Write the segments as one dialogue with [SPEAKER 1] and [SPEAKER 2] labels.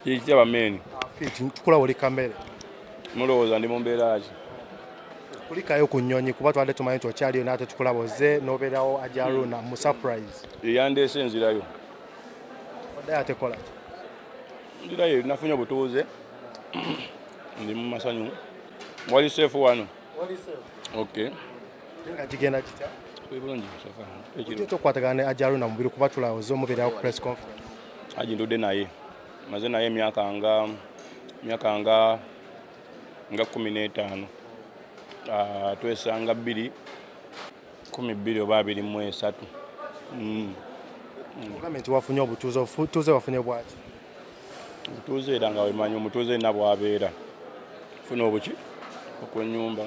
[SPEAKER 1] Kikyaba meni.
[SPEAKER 2] Fit tukula oli kamere.
[SPEAKER 1] Mulowooza ndi mu mbeera ki?
[SPEAKER 2] Kulikayo ku nnyonyi kuba twali tumanyi nti okyaliyo n'ate tukulaboze n'obeerawo Ajja Haruna mu surprise.
[SPEAKER 1] Yandeese nzirayo.
[SPEAKER 2] Oddayo ate kola ki?
[SPEAKER 1] Nzirayo nafunye obutuuze. Ndi mu masanyu. Wali safe wano?
[SPEAKER 2] Wali safe.
[SPEAKER 1] Okay.
[SPEAKER 2] Nga kigenda kitya?
[SPEAKER 1] Bulungi safa.
[SPEAKER 2] Ekiro tokwatagana ne Ajja Haruna mubiri kuba tulawoze omubeerawo ku press conference.
[SPEAKER 1] Aji ndudde naye. Maze naye myaka nga 15. Twesanga 2012 oba 2023.
[SPEAKER 2] Ogambe nti wafunye obutuuze wafunye bwaki?
[SPEAKER 1] Obutuuze era nga wemanyi omutuuze na bwabeera. Funa obuki? Okwennyumba.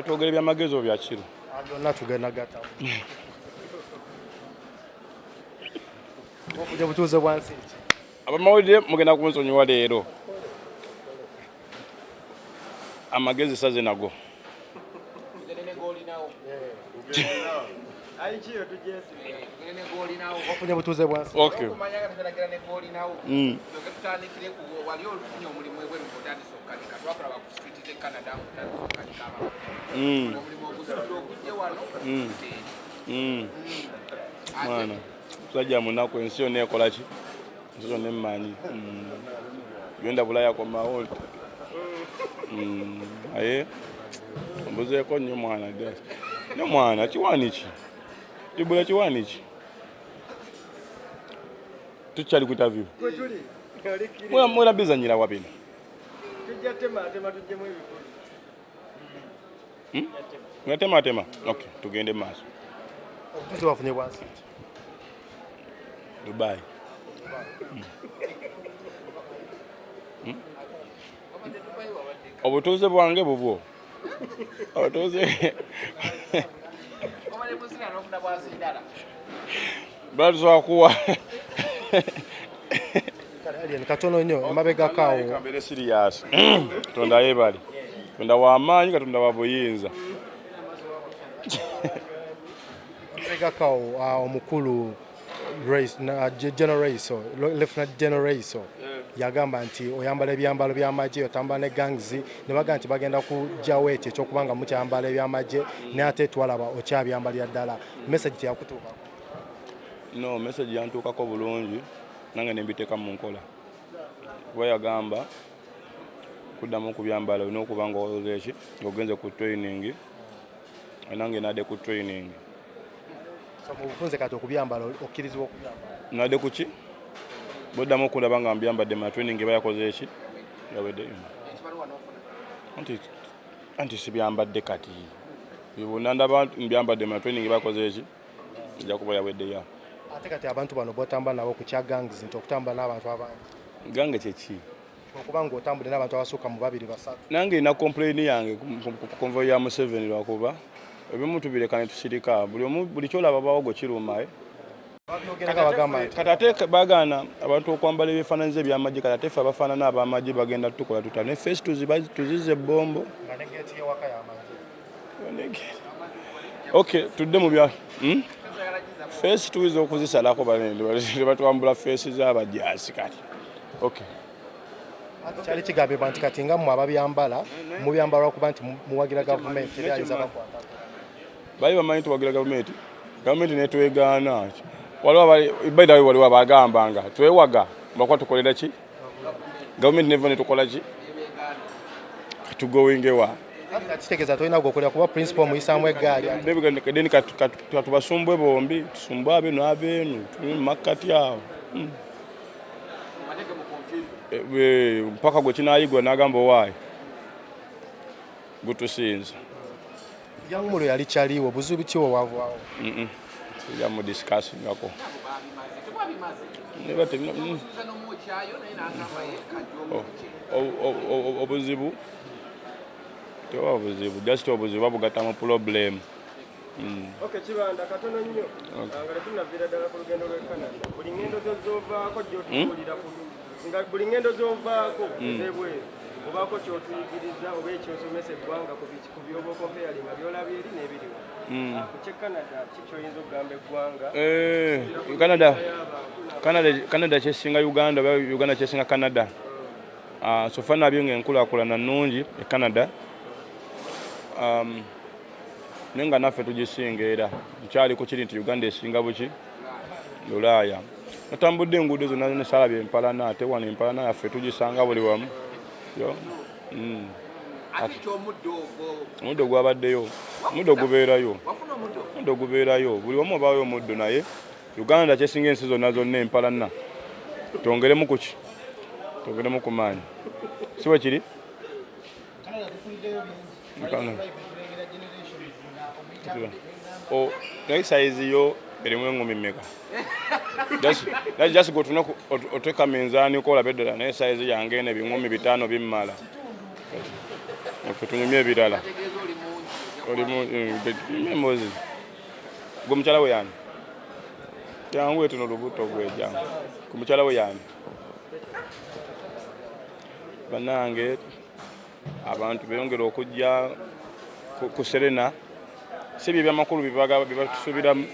[SPEAKER 1] Twogera ebyamagezi obya kiro.
[SPEAKER 2] Byonna tugenda gatamu. Ofunye obutuuze bwansi ki?
[SPEAKER 1] Abamawulire mugenda kunsonyiwa leero. Amagezi saze nago.
[SPEAKER 2] Ofunye obutuuze bwansi.
[SPEAKER 1] Okay. Mwana. Sajja munaku ensi yonna ekola ki? Ensi yonna emmanyi. Genda Bulaya kwa mawoli. Aye. Mbuzeeko nnyo mwana ddala. Ne mwana kiwaani ki? Kibula kiwaani ki? Tukyali ku interview. Mwera bizanyira wa bino?
[SPEAKER 3] Tujja tema tujjemu ebikulu.
[SPEAKER 1] Tema. Okay, tugende maaso.
[SPEAKER 2] Obutuuze wafunye bwansi ki?
[SPEAKER 1] Dubai. Obutuuze bwange bubwo. Obutuuze. Baluza kuwa.
[SPEAKER 2] Alien katono nnyo emabega kaawo.
[SPEAKER 1] Kambere serious. Katonda yebali. Katonda wa amaanyi, Katonda wa buyinza.
[SPEAKER 2] Emabega kaawo omukulu General Raiso, Lieutenant General Raiso. Yagamba nti oyambala ebyambalo by'amagye otambala ne gangs ne baga nti bagenda kujjawo ekyo ekyokubanga mukyambala ebyamagye ne ate twalaba okyabyambalira ddala. Message teyakutuuka?
[SPEAKER 1] No, message yantuukako bulungi nange ne mbiteeka mu nkola. Kuba yagamba kuddamu kubyambala olina okuba ng'okoze ki ng'ogenze ku training nange nadde ku training.
[SPEAKER 2] So mu bufunze kati okubyambala okkirizibwa okubyambala?
[SPEAKER 1] Nadde ku ki? Boddamu okulaba nga mbyambadde ma training bayakoze eki yawedde anti sibyambadde kati bibunandaba mbyambadde ma training bayakoze eki ejja kuba yawedde ya
[SPEAKER 2] ate kati abantu bano botambula nabo ku kya gangs nti okutambula n'abantu abangi
[SPEAKER 1] gange kyeki
[SPEAKER 2] okuba ng'otambudde n'abantu abasukka mu 2 3
[SPEAKER 1] nange ina complain yange ku convoy ya Museveni lwakuba ebimu tubireka ne tusirika buli kyolaba bawogo kiruma Katate bagana abantu okwambala ebifaananyizo eby'amagye katate ffe abafaanana ab'amagye bagenda tukola tuta ne face tuzize bombo. Okay, tudde mu bya face tuwiza okuzisalako balende batwambula face z'abajjaasi kati. Okay.
[SPEAKER 2] Kyali kigambibwa nti kati nga mmwe ababyambala mubyambala okuba nti muwagira gavumenti ebyayinza bakwata.
[SPEAKER 1] Bali bamanyi tuwagira gavumenti netwegaana. Waliwo abagambanga twewaga bakwa tukolera ki gavumenti nevo netukola ki katugowingewa
[SPEAKER 2] kitegeeza tolina gwokolera kuba principal muyisaamu eggaali
[SPEAKER 1] deni katubasumbwe bombi tusumbwe abenu abenu tuli mumakkati awo mpaka gwe kinayigwa n'agamba owaayi gutusinza
[SPEAKER 2] yangumulo yali kyaliwo buzubu ki wewavaawo
[SPEAKER 1] ya mu discuss ngako obuzibu tewa obuzibu just obuzibu bugata mu problem.
[SPEAKER 3] Okay, Kibanda katono nnyo nga tunavira ddala ku lugendo lw'e Canada buli ngendo zovaako gy'otukulira nga buli ngendo zovaako zebweru obaako ky'otuyigiriza oba ekyosomesa eggwanga ku byoba okompeyalinga byolabye eri n'ebiriwo ku kye Canada kikyoyinza okugamba eggwanga
[SPEAKER 1] Canada kyesinga Uganda oba Uganda kyesinga Canada sofa nabyo ng'enkulaakulana nnungi e Canada naye nga naffe tugisinga era nkyali ku kiri nti Uganda esinga buki Bulaaya natambudde enguudo zonna nesalabye empalana ate wano empalana yaffe tugisanga buli wamu omuddo gwabaddeyo omuddo gubeerayo buli wamu obaayo omuddo naye Uganda kyesinga ensi zonna empalana twongeremu kuki twongeremu ku maanyi si bwe kiri naye sayizi yo erimu engumi mmeka just gotuna oteka minzaani ko olabe ddala naye sayizi yange eno ebiŋumi 5 bimmala ffe tunyumya ebirala olimuembozi gwe mukyala we yani jangu etuno olubuto gwejangu ku mukyala we yani bannange abantu beyongera okujja ku Serena si bye byamakulu byebatusubiramu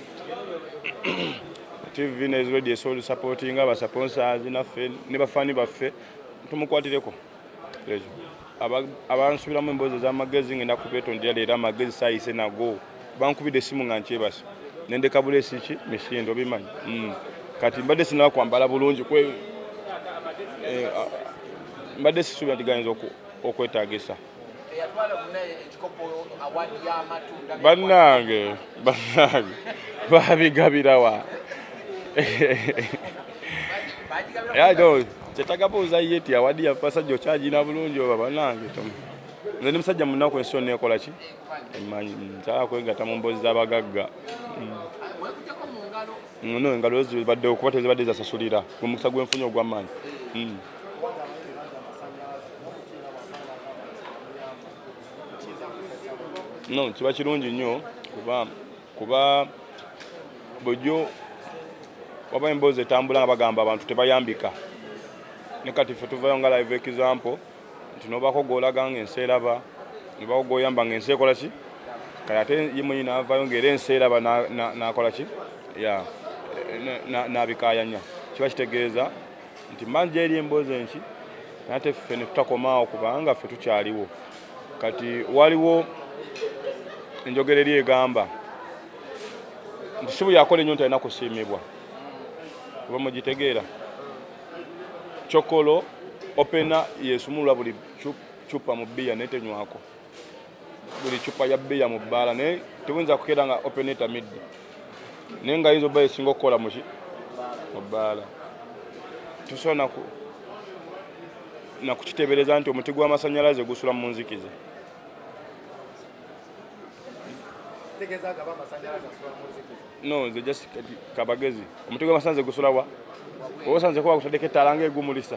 [SPEAKER 1] TV ne radio so supporting aba sponsors naffe ne bafani baffe tumukwatireko lejo abansubiramu embozi z'amagezi ngenda kubetondera leero amagezi sayise nago bankubide simu nga nkyebasi nende kabule siki mishindo bimanyi kati mbadde sinaba kwambala bulungi kwe mbadde sisuubira nti gayinza okwetaagisa bannange babigabirawa kyetagabuuza ye ti awadi yapasajja okyagina bulungi oba bannange nze ndi musajja munaku ensi yonna ekola ki emanyi nkyala kwegata mu mbozi z'abagagga no engalo zibadde okuba tezibadde zasasulira omukisa gwenfunye ogw'amaanyi no kiba kirungi nnyo kuba bujjo waba emboozi etambula nga bagamba abantu tebayambika ne kati ffe tuvayo nga live example nti nobaako gw'olaga ng'ensi eraba nobaako gw'oyamba ng'ensi ekola ki kale ate ye mwenyi naavaayo ng'era ensi eraba n'akola ki n'abikaayanya kiba kitegeeza nti manja eri emboozi enki nate ffe ne tutakomaawo kubanga ffe tukyaliwo kati waliwo enjogera eri egamba nti si buli akola ennyo nti alina kusiimibwa oba mugitegeera chokolo opena yesumulwa buli chupa mu bbiya naye tenywako buli chupa ya bbiya mu bbaala naye tebuyinza kukeera nga openeta middi naye nga yinza obba esinga okukola muki mu bbaala tusobola nakukiteebereza nti omuti gw'amasannyalaze gusula mu nzikize no nze just kabagezi omuti gw'amasannyalaze gusula wa oba osanze kuba kutaddeko ettaala ng'egumulisa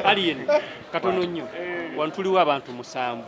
[SPEAKER 4] alien katono nnyo wano tuliwo abantu 7